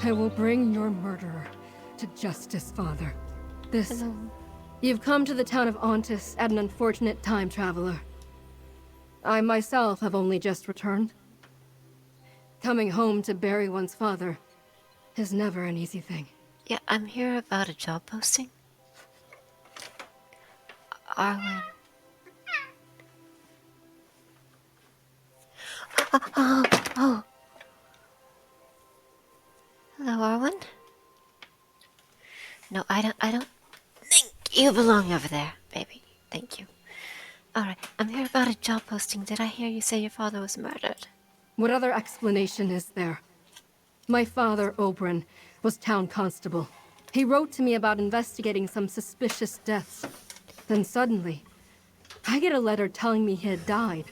I will bring your murderer to justice, Father. Hello. You've come to the town of Ontus at an unfortunate time, traveler. I myself have only just returned. Coming home to bury one's father is never an easy thing. Yeah, I'm here about a job posting. Arwen. Oh. Hello, Arwen. No, I don't think you belong over there, baby. Thank you. Alright, I'm here about a job posting. Did I hear you say your father was murdered? What other explanation is there? My father, Oberyn, was town constable. He wrote to me about investigating some suspicious deaths. Then suddenly, I get a letter telling me he had died.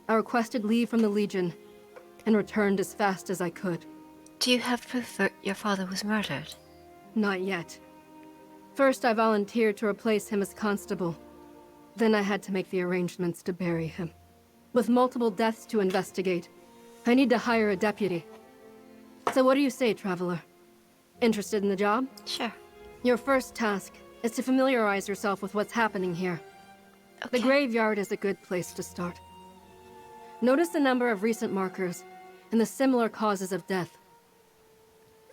I requested leave from the Legion and returned as fast as I could. Do you have proof that your father was murdered? Not yet. First, I volunteered to replace him as constable. Then I had to make the arrangements to bury him. With multiple deaths to investigate, I need to hire a deputy. So what do you say, traveler? Interested in the job? Sure. Your first task is to familiarize yourself with what's happening here. Okay. The graveyard is a good place to start. Notice the number of recent markers and the similar causes of death.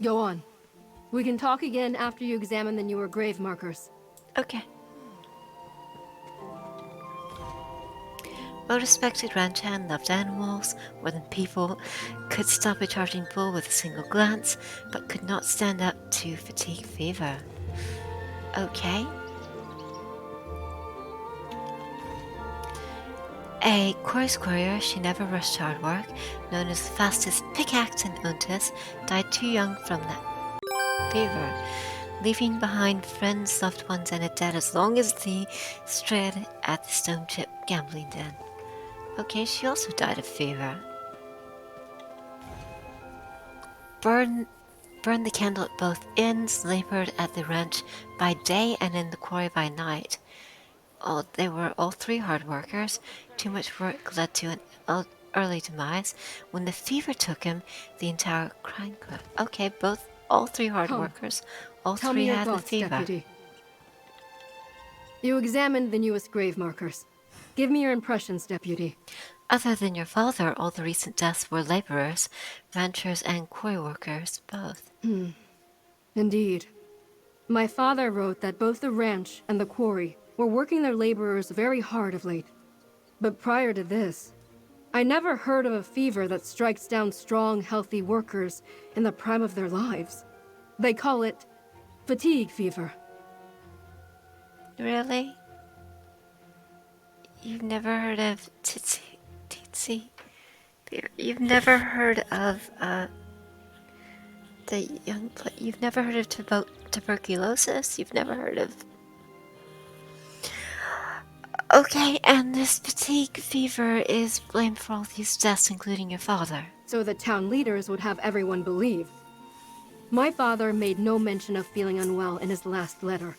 Go on. We can talk again after you examine the newer grave markers. Okay. Well-respected ranch hand loved animals more than people, could stop a charging bull with a single glance, but could not stand up to fatigue fever. Okay. A chorus courier, she never rushed hard work, known as the fastest pickaxe in Ontus, died too young from that fever, leaving behind friends, loved ones, and a debt as long as the strayed at the stone chip gambling den. Okay, she also died of fever. Burned the candle at both ends, labored at the ranch by day and in the quarry by night. They were all three hard workers. Too much work led to an early demise. When the fever took him, the entire crime could. Okay, all three hard workers. All Tell three me your had the thoughts, fever. Deputy. You examined the newest grave markers. Give me your impressions, Deputy. Other than your father, all the recent deaths were laborers, ranchers, and quarry workers, both. Indeed. My father wrote that both the ranch and the quarry were working their laborers very hard of late. But prior to this, I never heard of a fever that strikes down strong, healthy workers in the prime of their lives. They call it fatigue fever. Really? You've never heard of Tsetse? You've never heard of you've never heard of tuberculosis? You've never heard of... Okay, and this fatigue fever is blamed for all these deaths, including your father. So the town leaders would have everyone believe. My father made no mention of feeling unwell in his last letter.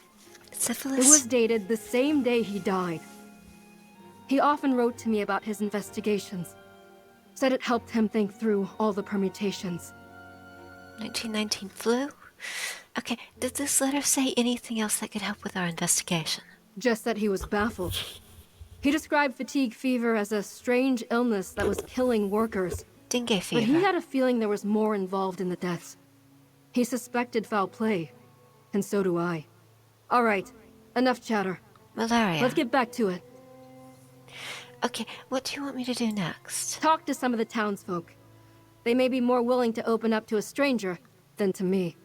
Syphilis? It was dated the same day he died. He often wrote to me about his investigations. Said it helped him think through all the permutations. 1919 flu? Okay, did this letter say anything else that could help with our investigation? Just that he was baffled. He described fatigue fever as a strange illness that was killing workers. Dengue fever. But he had a feeling there was more involved in the deaths. He suspected foul play, and so do I. All right, enough chatter. Malaria. Let's get back to it. Okay, what do you want me to do next? Talk to some of the townsfolk. They may be more willing to open up to a stranger than to me.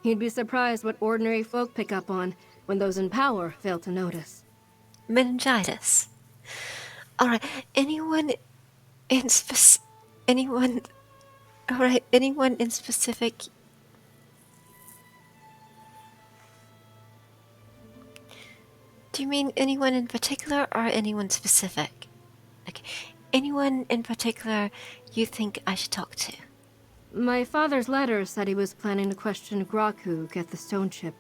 You'd be surprised what ordinary folk pick up on when those in power fail to notice. Meningitis. Alright, anyone in specific... Do you mean anyone in particular or anyone specific? Okay, anyone in particular you think I should talk to? My father's letter said he was planning to question Graku at the stone chip,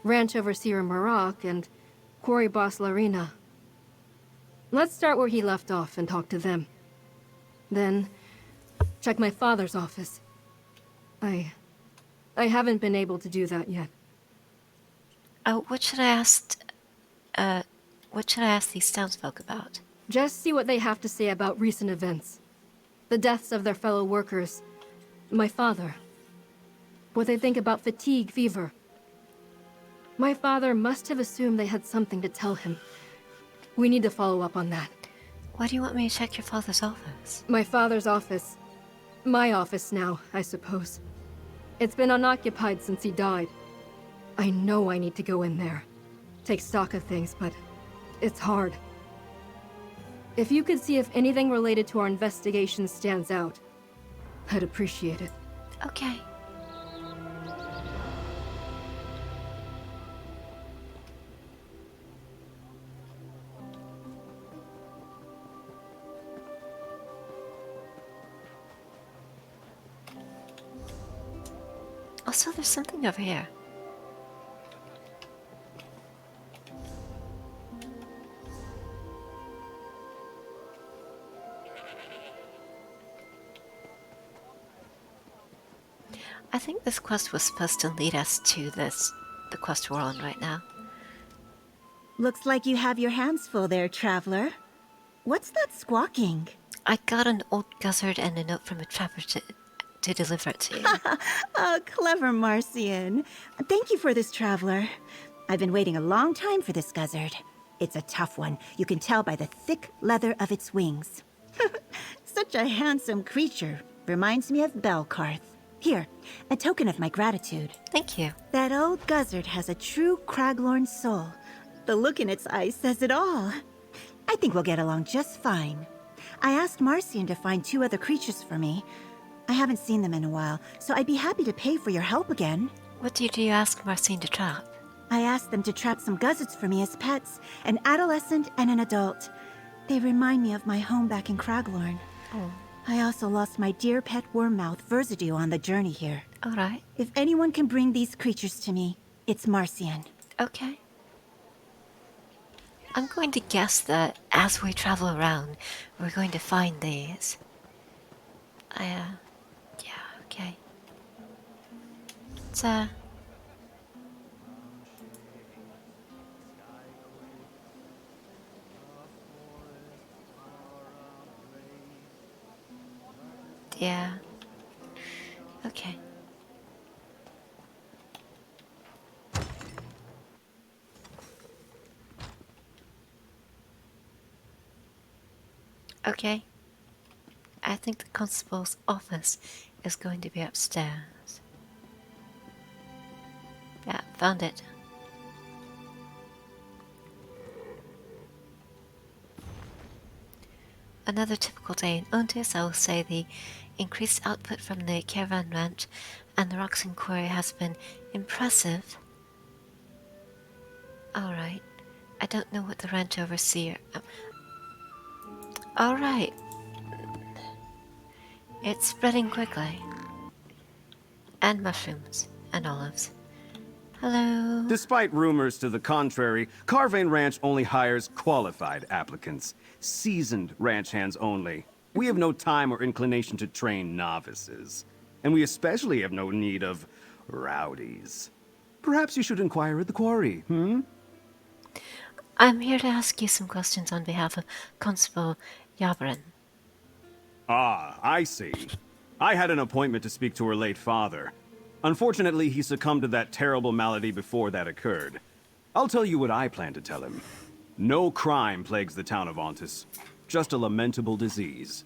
ranch overseer Marak, and quarry boss Larina. Let's start where he left off and talk to them. Then, check my father's office. I I haven't been able to do that yet. Oh, what should I ask these townsfolk about? Just see what they have to say about recent events. The deaths of their fellow workers. My father. What they think about fatigue fever. My father must have assumed they had something to tell him. We need to follow up on that. Why do you want me to check your father's office? My father's office. My office now, I suppose. It's been unoccupied since he died. I know I need to go in there. Take stock of things, but it's hard. If you could see if anything related to our investigation stands out, I'd appreciate it. Okay. Also, there's something over here. I think this quest was supposed to lead us to the quest we're on right now. Looks like you have your hands full there, traveler. What's that squawking? I got an old guzzard and a note from a trapper to deliver it to you. Oh, clever Marcian. Thank you for this, traveler. I've been waiting a long time for this guzzard. It's a tough one. You can tell by the thick leather of its wings. Such a handsome creature. Reminds me of Belkarth. Here, a token of my gratitude. Thank you. That old guzzard has a true Craglorn soul. The look in its eyes says it all. I think we'll get along just fine. I asked Marcian to find 2 other creatures for me. I haven't seen them in a while, so I'd be happy to pay for your help again. What do you ask Marcine to trap? I asked them to trap some guzzards for me as pets, an adolescent and an adult. They remind me of my home back in Craglorn. Oh. I also lost my dear pet wormmouth, Verzidu, on the journey here. All right. If anyone can bring these creatures to me, it's Marcian. Okay. I'm going to guess that as we travel around, we're going to find these. Yeah, okay. It's, yeah. Okay. Okay. I think the constable's office is going to be upstairs. Yeah, found it. Another typical day in Ontus. I will say the increased output from the caravan ranch and the Roxon quarry has been impressive. Alright. I don't know what the ranch overseer... Alright. It's spreading quickly. And mushrooms. And olives. Hello. Despite rumors to the contrary, Carvane Ranch only hires qualified applicants. Seasoned ranch hands only. We have no time or inclination to train novices. And we especially have no need of rowdies. Perhaps you should inquire at the quarry, I'm here to ask you some questions on behalf of Constable Yabrin. Ah, I see. I had an appointment to speak to her late father. Unfortunately, he succumbed to that terrible malady before that occurred. I'll tell you what I plan to tell him. No crime plagues the town of Ontus. Just a lamentable disease.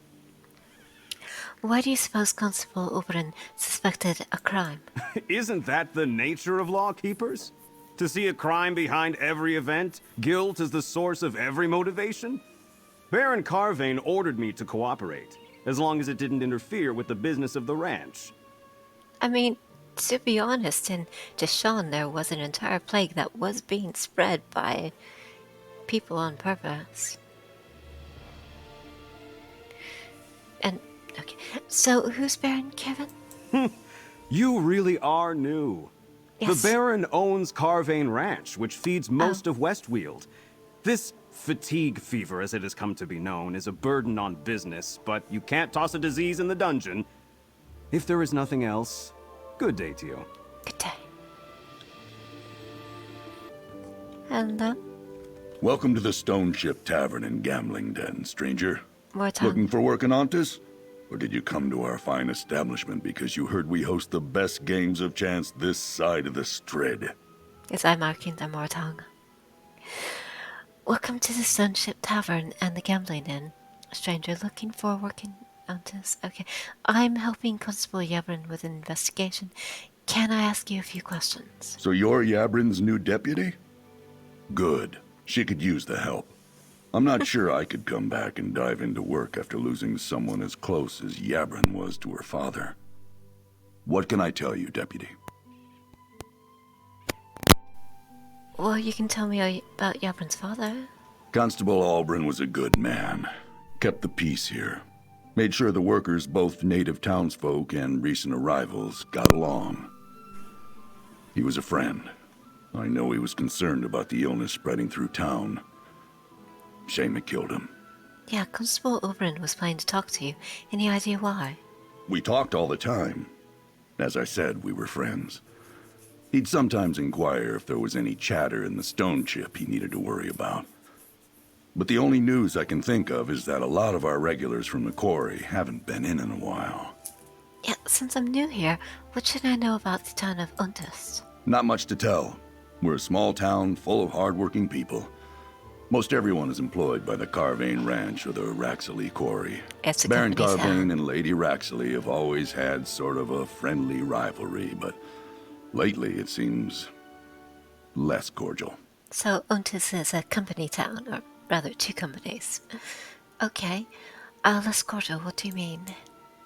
Why do you suppose Constable Oberon suspected a crime? Isn't that the nature of lawkeepers? To see a crime behind every event? Guilt is the source of every motivation? Baron Carvane ordered me to cooperate, as long as it didn't interfere with the business of the ranch. I mean, to be honest, in Deshawn there was an entire plague that was being spread by people on purpose. And, okay, so who's Baron Kevin? You really are new. Yes. The Baron owns Carvane Ranch, which feeds most of West Weald. This fatigue fever, as it has come to be known, is a burden on business, but you can't toss a disease in the dungeon. If there is nothing else, Good day to you. Good day. Hello. Welcome to the Stone Ship Tavern and Gambling Den, stranger. More time. Looking for work in Ontus? Or did you come to our fine establishment because you heard we host the best games of chance this side of the Strid? Is I marking the more tongue? Welcome to the Sunship Tavern and the Gambling Inn. Stranger looking for work in Ontus. Okay. I'm helping Constable Yabrin with an investigation. Can I ask you a few questions? So you're Yabrin's new deputy? Good. She could use the help. I'm not sure I could come back and dive into work after losing someone as close as Yabrin was to her father. What can I tell you, deputy? Well, you can tell me about Yabrin's father. Constable Albrin was a good man. Kept the peace here. Made sure the workers, both native townsfolk and recent arrivals, got along. He was a friend. I know he was concerned about the illness spreading through town. Shame it killed him. Yeah, Constable Oberon was planning to talk to you. Any idea why? We talked all the time. As I said, we were friends. He'd sometimes inquire if there was any chatter in the stone chip he needed to worry about. But the only news I can think of is that a lot of our regulars from the quarry haven't been in a while. Yeah, since I'm new here, what should I know about the town of Ontus? Not much to tell. We're a small town full of hard-working people. Most everyone is employed by the Carvane Ranch or the Raxley Quarry. It's a Baron company Carvane town. and Lady Raxley have always had sort of a friendly rivalry, but lately it seems less cordial. So Ontus is a company town, or rather two companies. Okay. Less cordial, what do you mean?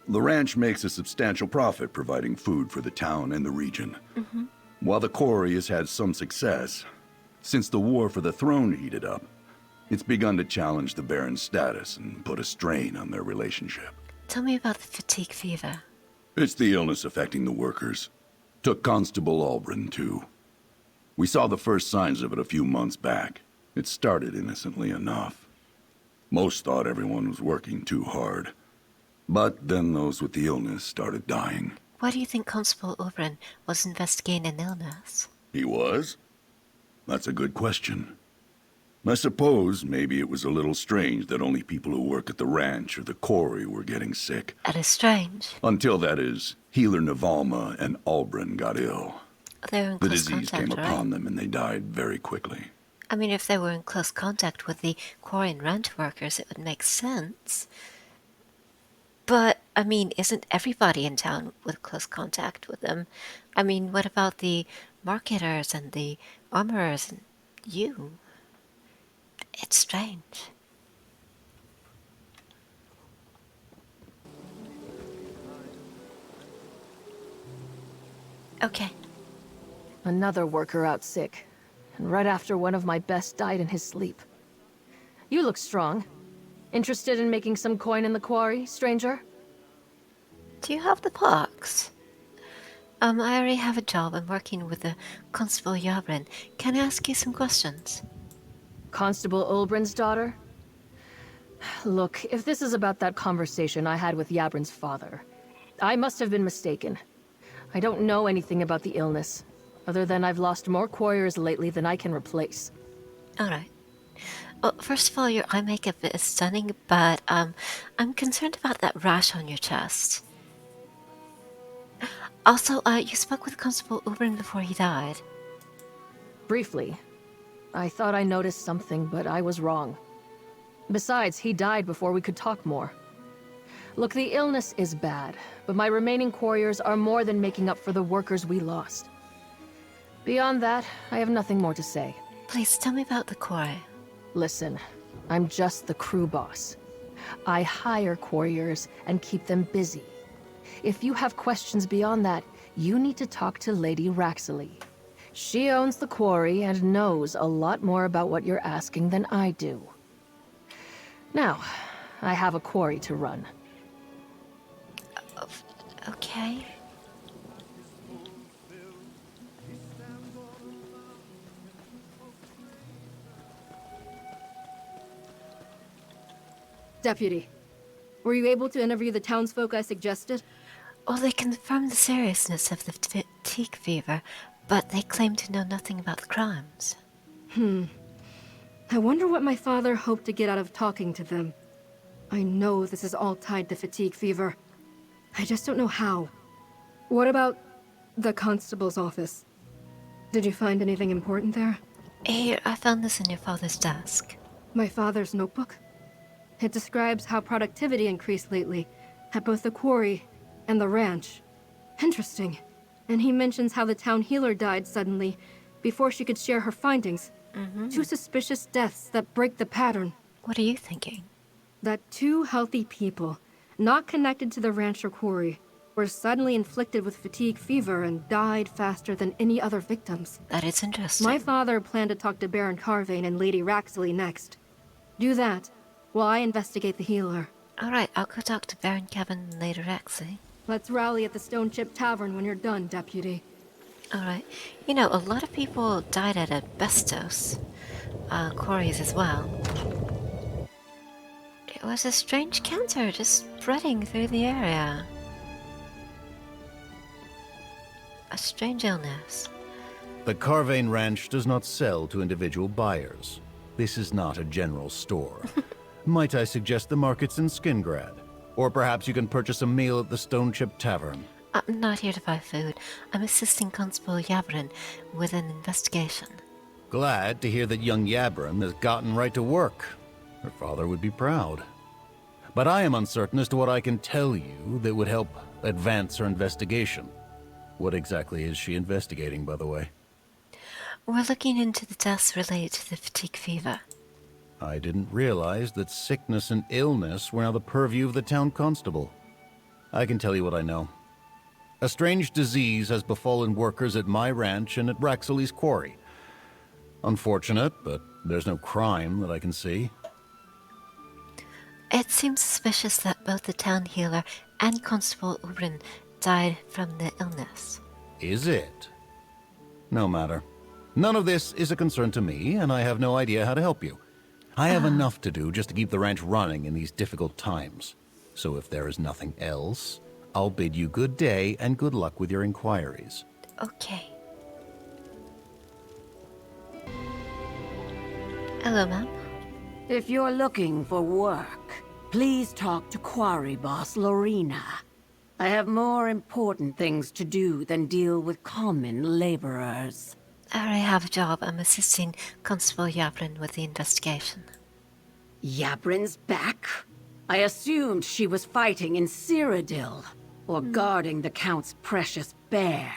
The ranch makes a substantial profit providing food for the town and the region. While the quarry has had some success, since the war for the throne heated up, it's begun to challenge the Baron's status and put a strain on their relationship. Tell me about the fatigue fever. It's the illness affecting the workers. Took Constable Albrin, too. We saw the first signs of it a few months back. It started innocently enough. Most thought everyone was working too hard. But then those with the illness started dying. Why do you think Constable Oberon was investigating an illness? He was? That's a good question. I suppose maybe it was a little strange that only people who work at the ranch or the quarry were getting sick. That is strange. Until, that is, Healer Navalma and Albrin got ill. They were in The close disease contact, came right? upon them and they died very quickly. I mean, if they were in close contact with the quarry and ranch workers, it would make sense. But, I mean, isn't everybody in town with close contact with them? I mean, what about the marketers and the armorers and you? It's strange. Okay. Another worker out sick. And right after one of my best died in his sleep. You look strong. Interested in making some coin in the quarry, stranger? Do you have the pox? I already have a job. I'm working with the Constable Yabrin. Can I ask you some questions? Constable Ulbrin's daughter? Look, if this is about that conversation I had with Yabrin's father, I must have been mistaken. I don't know anything about the illness, other than I've lost more quarriers lately than I can replace. Alright. Well, first of all, your eye makeup is stunning, but I'm concerned about that rash on your chest. Also, you spoke with Constable Ubrin before he died. Briefly. I thought I noticed something, but I was wrong. Besides, he died before we could talk more. Look, the illness is bad, but my remaining quarriers are more than making up for the workers we lost. Beyond that, I have nothing more to say. Please tell me about the quarry. Listen, I'm just the crew boss. I hire quarriers and keep them busy. If you have questions beyond that, you need to talk to Lady Raxley. She owns the quarry and knows a lot more about what you're asking than I do. Now, I have a quarry to run. Okay. Deputy, were you able to interview the townsfolk I suggested? Well, they confirmed the seriousness of the fatigue fever, but they claim to know nothing about the crimes. I wonder what my father hoped to get out of talking to them. I know this is all tied to fatigue fever. I just don't know how. What about the constable's office? Did you find anything important there? Here, I found this in your father's desk. My father's notebook? It describes how productivity increased lately at both the quarry and the ranch. Interesting. And he mentions how the town healer died suddenly before she could share her findings. Two suspicious deaths that break the pattern. What are you thinking? That two healthy people, not connected to the ranch or quarry, were suddenly inflicted with fatigue fever and died faster than any other victims. That is interesting. My father planned to talk to Baron Carvane and Lady Raxley next. Do that, while I investigate the healer. Alright, I'll go talk to Baron Kevin and Lady Raxley. Let's rally at the Stone Chip Tavern when you're done, Deputy. Alright. You know, a lot of people died at asbestos. Quarries as well. It was a strange cancer just spreading through the area. A strange illness. The Carvane Ranch does not sell to individual buyers. This is not a general store. Might I suggest the markets in Skingrad? Or perhaps you can purchase a meal at the Stone Chip Tavern. I'm not here to buy food. I'm assisting Constable Yabrin with an investigation. Glad to hear that young Yabram has gotten right to work. Her father would be proud. But I am uncertain as to what I can tell you that would help advance her investigation. What exactly is she investigating, by the way? We're looking into the deaths related to the fatigue fever. I didn't realize that sickness and illness were now the purview of the town constable. I can tell you what I know. A strange disease has befallen workers at my ranch and at Raxley's quarry. Unfortunate, but there's no crime that I can see. It seems suspicious that both the town healer and Constable Ubrin died from the illness. Is it? No matter. None of this is a concern to me, and I have no idea how to help you. I have enough to do just to keep the ranch running in these difficult times. So if there is nothing else, I'll bid you good day and good luck with your inquiries. Okay. Hello, ma'am. If you're looking for work, please talk to quarry boss Lorena. I have more important things to do than deal with common laborers. I already have a job. I'm assisting Constable Yabrin with the investigation. Yabrin's back? I assumed she was fighting in Cyrodiil, or guarding the Count's precious bear.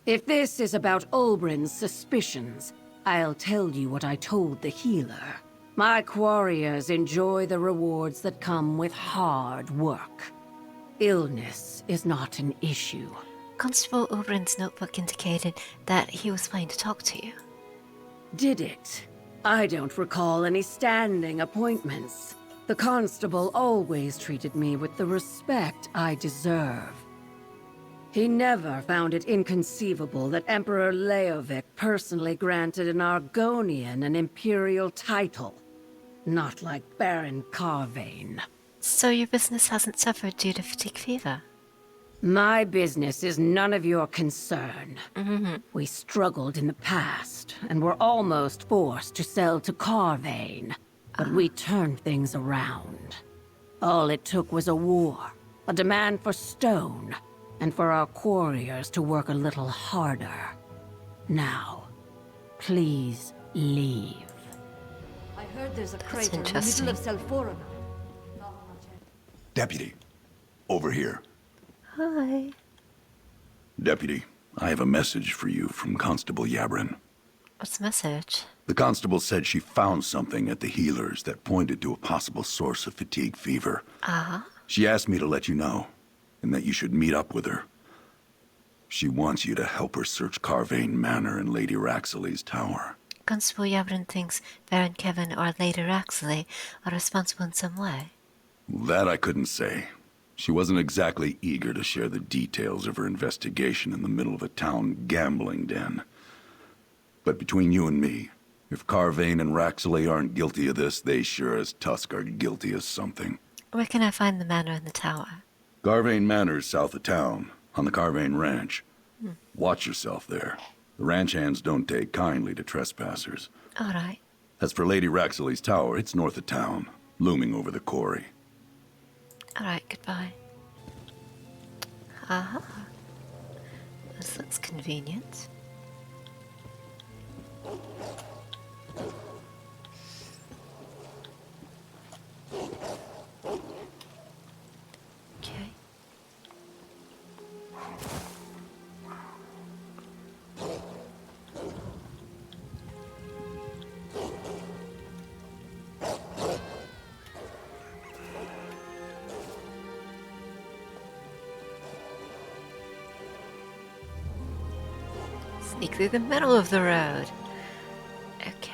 If this is about Ulbrin's suspicions, I'll tell you what I told the healer. My quarriers enjoy the rewards that come with hard work. Illness is not an issue. Constable Ubrin's notebook indicated that he was planning to talk to you. Did it? I don't recall any standing appointments. The constable always treated me with the respect I deserve. He never found it inconceivable that Emperor Leovic personally granted an Argonian an imperial title. Not like Baron Carvane. So your business hasn't suffered due to fatigue fever? My business is none of your concern. We struggled in the past, and were almost forced to sell to Carvane. But we turned things around. All it took was a war, a demand for stone, and for our quarriers to work a little harder. Now, please leave. I heard there's a That's crater in the interesting. middle of Selphorona. Deputy, over here. Hi. Deputy, I have a message for you from Constable Yabrin. What's the message? The constable said she found something at the healers that pointed to a possible source of fatigue fever. She asked me to let you know, and that you should meet up with her. She wants you to help her search Carvane Manor and Lady Raxley's tower. Constable Yabrin thinks Baron Kevin or Lady Raxley are responsible in some way. That I couldn't say. She wasn't exactly eager to share the details of her investigation in the middle of a town gambling den. But between you and me, if Carvane and Raxley aren't guilty of this, they sure as Tusk are guilty of something. Where can I find the manor and the tower? Carvane Manor's south of town, on the Carvane Ranch. Watch yourself there. The ranch hands don't take kindly to trespassers. All right. As for Lady Raxley's tower, it's north of town, looming over the quarry. All right, goodbye. Aha. This looks convenient. Okay. Sneak through the middle of the road. Okay.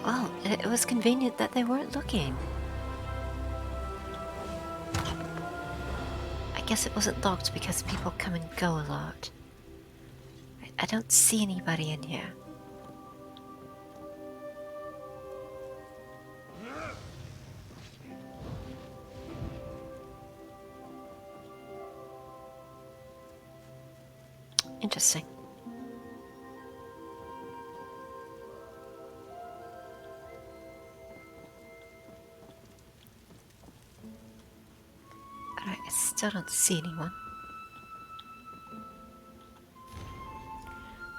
Well, it was convenient that they weren't looking. I guess it wasn't locked because people come and go a lot. I don't see anybody in here. Interesting. Alright, I still don't see anyone.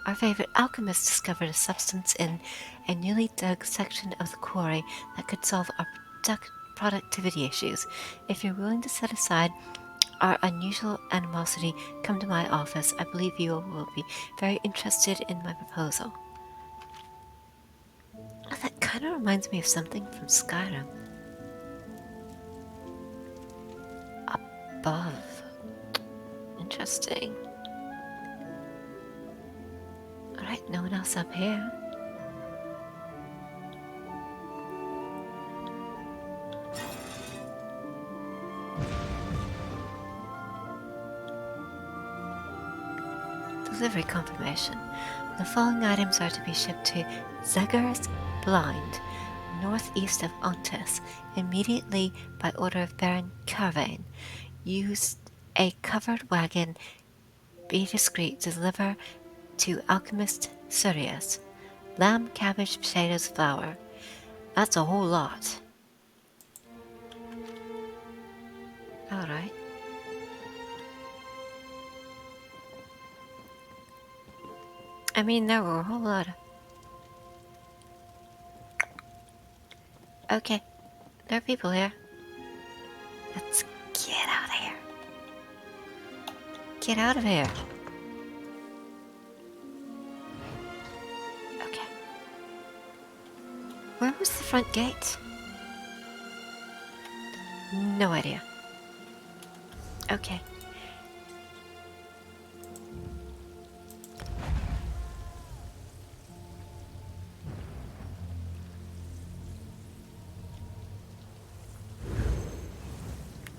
Our favorite alchemist discovered a substance in a newly dug section of the quarry that could solve our productivity issues. If you're willing to set aside our unusual animosity, come to my office. I believe you will be very interested in my proposal. Oh, that kind of reminds me of something from Skyrim. Above. Interesting. Alright, no one else up here. Delivery confirmation. The following items are to be shipped to Zegger's Blind, northeast of Ontus, immediately by order of Baron Carvane. Use a covered wagon. Be discreet. Deliver to Alchemist Sirius. Lamb, cabbage, potatoes, flour. That's a whole lot. Alright. I mean, there were a whole lot of... Okay. There are people here. Let's get out of here. Get out of here. Okay. Where was the front gate? No idea. Okay.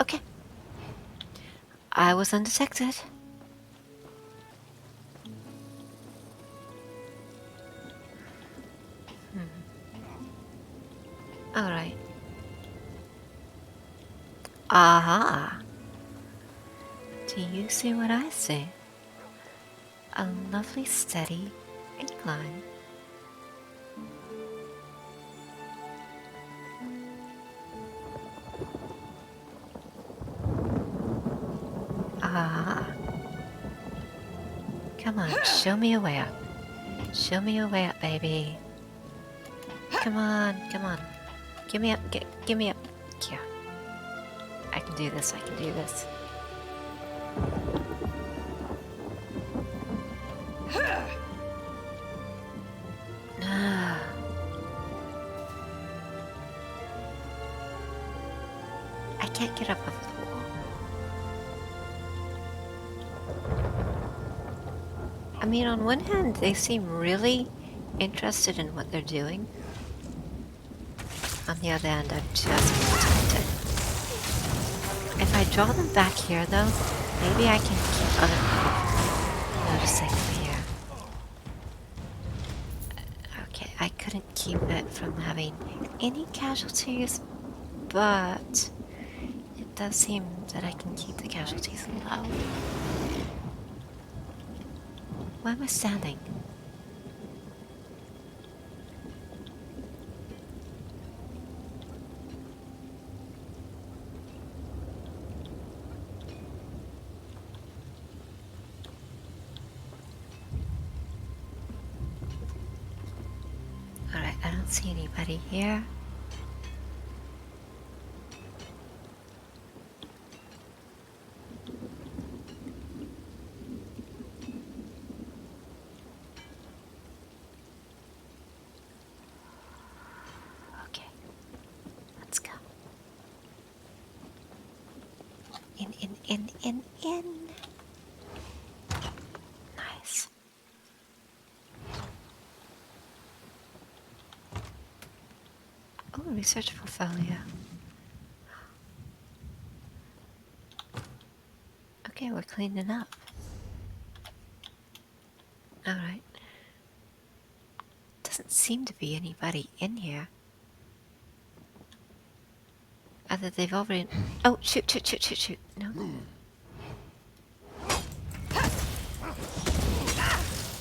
Okay. I was undetected. Alright. Aha! Do you see what I see? A lovely steady incline. Ah. Come on, show me a way up. Show me a way up, baby. Come on, come on. Give me up, give me up. Yeah. I can do this, I can do this. I can't get up off the wall. I mean, on one hand, they seem really interested in what they're doing. On the other hand, I'm just protected. If I draw them back here, though, maybe I can keep other people. No. noticing here. Okay, I couldn't keep it from having any casualties, but it does seem that I can keep the casualties low. Why am I standing? Alright, I don't see anybody here. Okay, let's go. In. Nice. Oh, research portfolio. Okay, we're cleaning up. Alright. Doesn't seem to be anybody in here. Either they've already... Oh, shoot. No.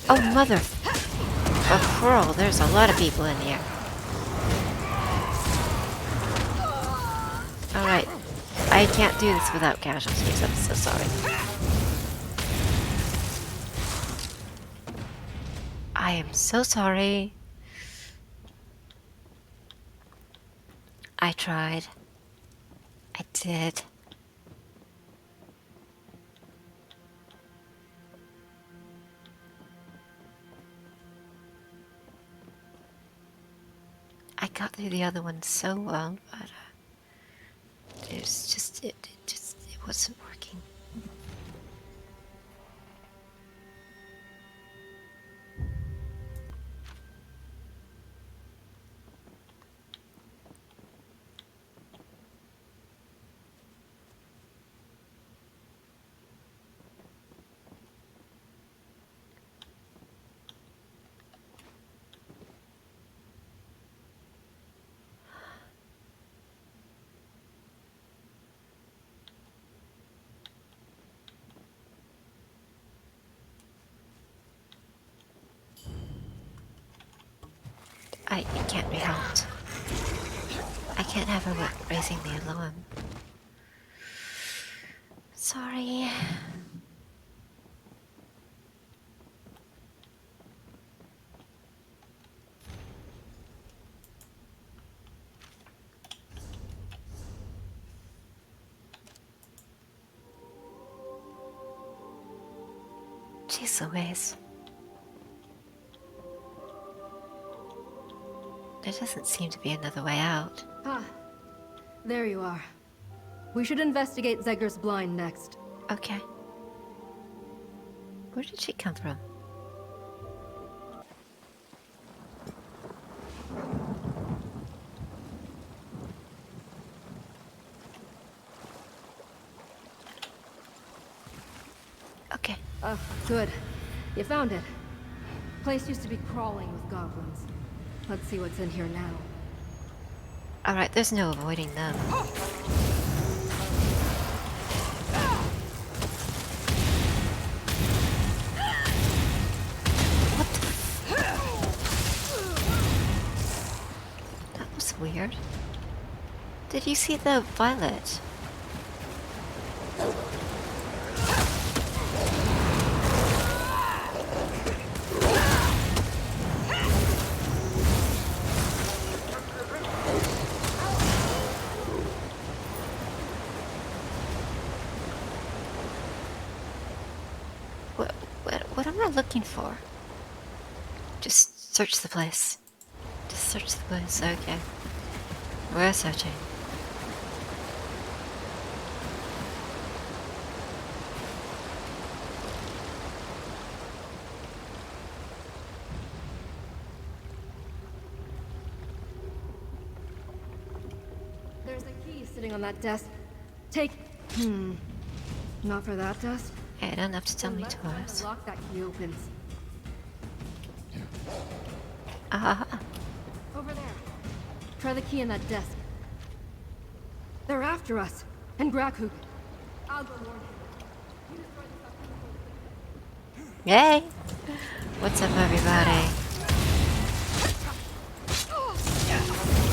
Oh, mother of pearl, there's a lot of people in here. Alright. I can't do this without casualties, I'm so sorry. I am so sorry. I tried. I did. I got through the other one so well, but it was just it wasn't working. It can't be helped. I can't have her raising the alarm. Sorry. Jeez Louise. There doesn't seem to be another way out. Ah, there you are. We should investigate Zegger's blind next. Okay. Where did she come from? Okay. Oh, good. You found it. Place used to be crawling with goblins. Let's see what's in here now. Alright, there's no avoiding them. What the That was weird. Did you see the violet? What am I looking for? Just search the place. Just search the place, okay. We're searching. There's a key sitting on that desk. Take... Not for that desk? Okay, I don't have to tell me Let's try to twice. lock that key opens. Ah, Over there. Try the key in that desk. They're after us. And Grakuk. I'll go warn him. yay! What's up, everybody?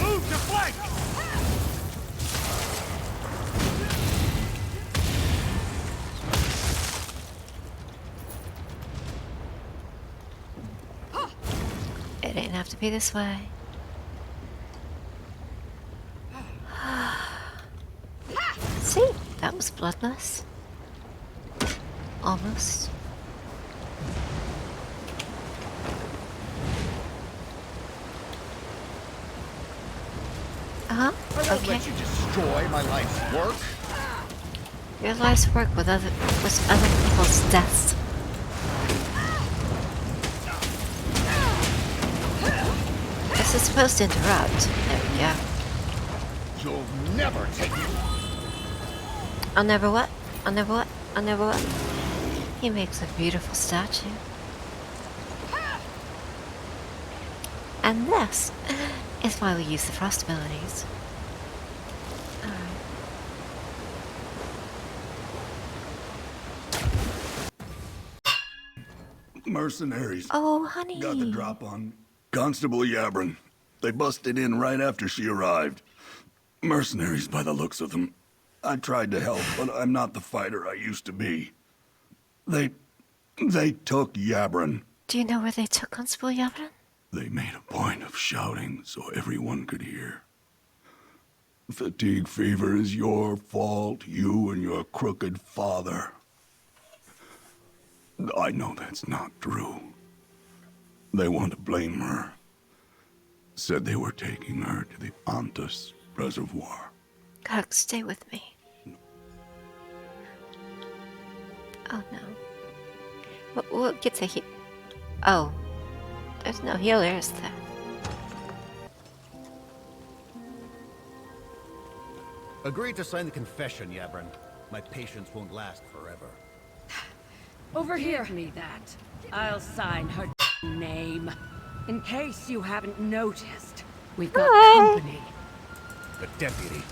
Move to flank! It didn't have to be this way. See, that was bloodless. Almost. I won't Okay. let you destroy my life's work. Your life's work with other people's deaths. This is supposed to interrupt. There we go. You'll never take me. I'll never what? I'll never what? I'll never what? He makes a beautiful statue. And this is why we use the frost abilities. Mercenaries. Oh, honey. Got the drop on Constable Yabrin. They busted in right after she arrived. Mercenaries by the looks of them. I tried to help, but I'm not the fighter I used to be. They took Yabrin. Do you know where they took Constable Yavrin? They made a point of shouting so everyone could hear. Fatigue fever is your fault, you and your crooked father. I know that's not true. They want to blame her. Said they were taking her to the Ontus reservoir. God, stay with me. Oh no. We'll get to heal. Oh. There's no healer, is there? Agree to sign the confession, Yabrin. My patience won't last forever. Over here. Give me that. I'll sign her name. In case you haven't noticed, we've got company. The deputy.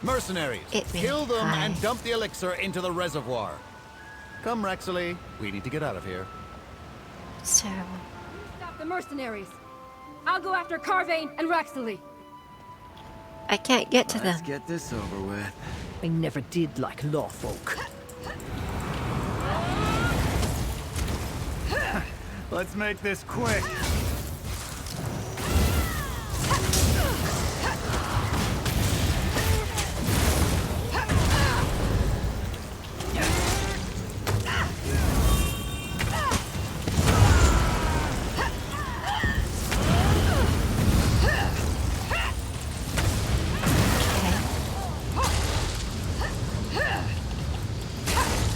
Mercenaries, It may kill them hide. and dump the elixir into the reservoir. Come, Rexley. We need to get out of here. It's terrible. Stop the mercenaries. I'll go after Carvane and Raxley. I can't get to them. Let's get this over with. I never did like lawfolk. Let's make this quick.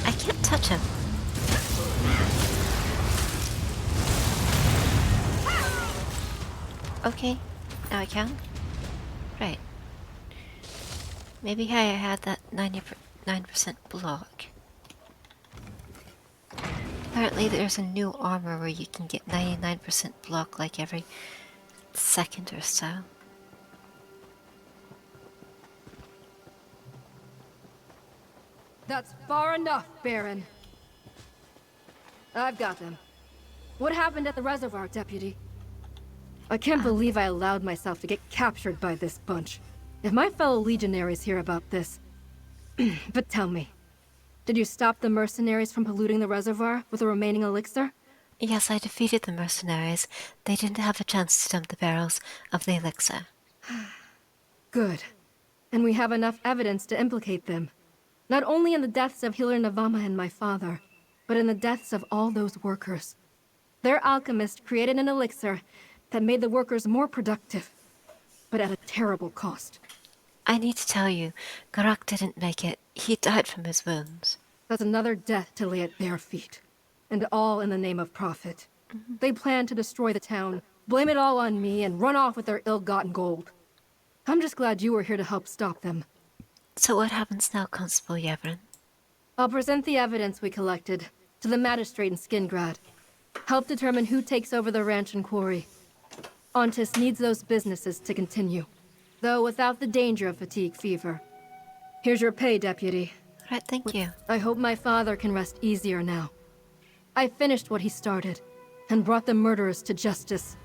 I can't touch him. Okay, now I can. Right. Maybe I had that 99% block. Apparently there's a new armor where you can get 99% block like every second or so. That's far enough, Baron. I've got them. What happened at the reservoir, Deputy? I can't believe I allowed myself to get captured by this bunch. If my fellow legionaries hear about this... But tell me, did you stop the mercenaries from polluting the reservoir with the remaining elixir? Yes, I defeated the mercenaries. They didn't have a chance to dump the barrels of the elixir. Good. And we have enough evidence to implicate them. Not only in the deaths of Healer Navama and my father, but in the deaths of all those workers. Their alchemist created an elixir that made the workers more productive, but at a terrible cost. I need to tell you, Garak didn't make it. He died from his wounds. That's another death to lay at their feet. And all in the name of profit. They plan to destroy the town, blame it all on me, and run off with their ill-gotten gold. I'm just glad you were here to help stop them. So what happens now, Constable Yevrin? I'll present the evidence we collected to the magistrate in Skingrad. Help determine who takes over the ranch and quarry. Ontus needs those businesses to continue, though without the danger of fatigue fever. Here's your pay, Deputy. Right, thank you. I hope my father can rest easier now. I finished what he started, and brought the murderers to justice.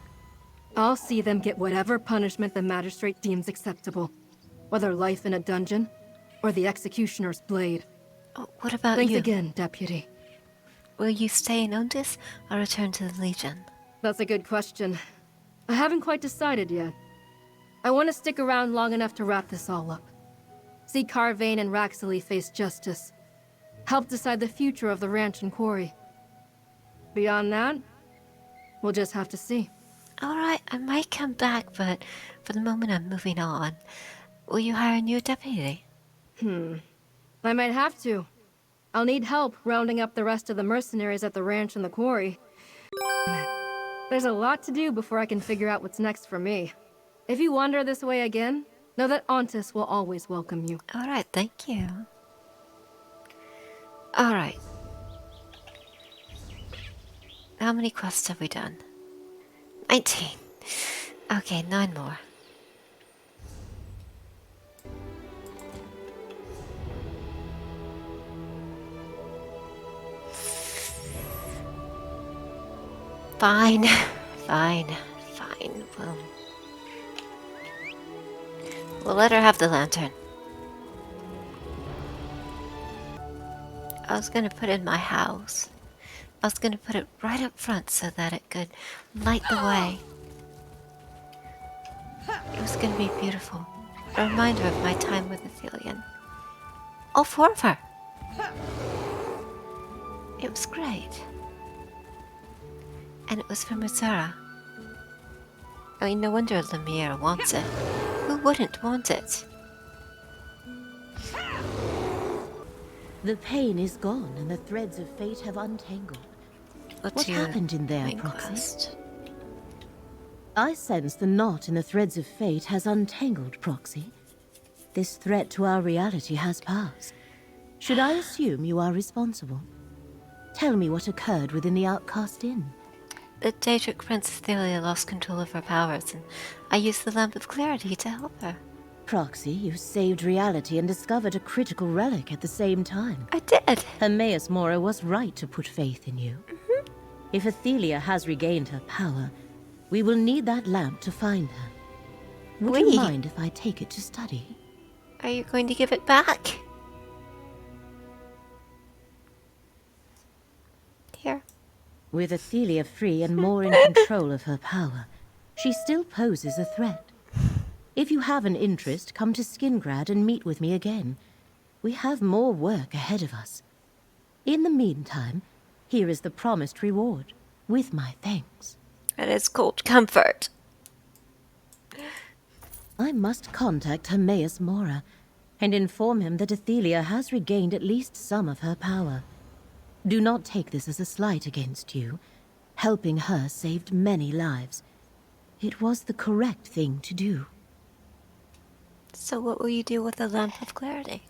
I'll see them get whatever punishment the magistrate deems acceptable, whether life in a dungeon, or the executioner's blade. Oh, what about Thanks you? again, Deputy. Will you stay in Ontus or return to the Legion? That's a good question. I haven't quite decided yet. I want to stick around long enough to wrap this all up. See Carvain and Raxley face justice. Help decide the future of the ranch and quarry. Beyond that, we'll just have to see. Alright, I might come back, but for the moment I'm moving on. Will you hire a new deputy? I might have to. I'll need help rounding up the rest of the mercenaries at the ranch and the quarry. There's a lot to do before I can figure out what's next for me. If you wander this way again, know that Ontus will always welcome you. Alright, thank you. Alright. How many quests have we done? 19. Okay, 9 more. Fine. Fine. We'll let her have the lantern. I was gonna put it in my house. I was gonna put it right up front so that it could light the way. It was gonna be beautiful. A reminder of my time with Athelion. All 4 of her. It was great. And it was for Missouri. I mean, no wonder Lemire wants it. Who wouldn't want it? The pain is gone and the threads of fate have untangled. What your happened in there, main Proxy? quest? I sense the knot in the threads of fate has untangled, Proxy. This threat to our reality has passed. Should I assume you are responsible? Tell me what occurred within the Outcast Inn. The Daedric Princess Thelia lost control of her powers, and I used the Lamp of Clarity to help her. Proxy, you saved reality and discovered a critical relic at the same time. I did! Hermaeus Mora was right to put faith in you. If Athelia has regained her power, we will need that lamp to find her. Would you mind if I take it to study? Are you going to give it back? Here. With Athelia free and more in control of her power, she still poses a threat. If you have an interest, come to Skingrad and meet with me again. We have more work ahead of us. In the meantime, here is the promised reward, with my thanks. It is called comfort. I must contact Hermaeus Mora and inform him that Athelia has regained at least some of her power. Do not take this as a slight against you. Helping her saved many lives. It was the correct thing to do. So what will you do with the Lamp of Clarity?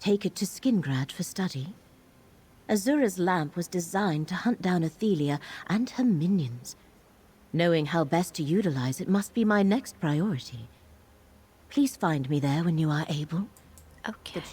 Take it to Skingrad for study. Azura's lamp was designed to hunt down Athelia and her minions. Knowing how best to utilize it must be my next priority. Please find me there when you are able. Okay.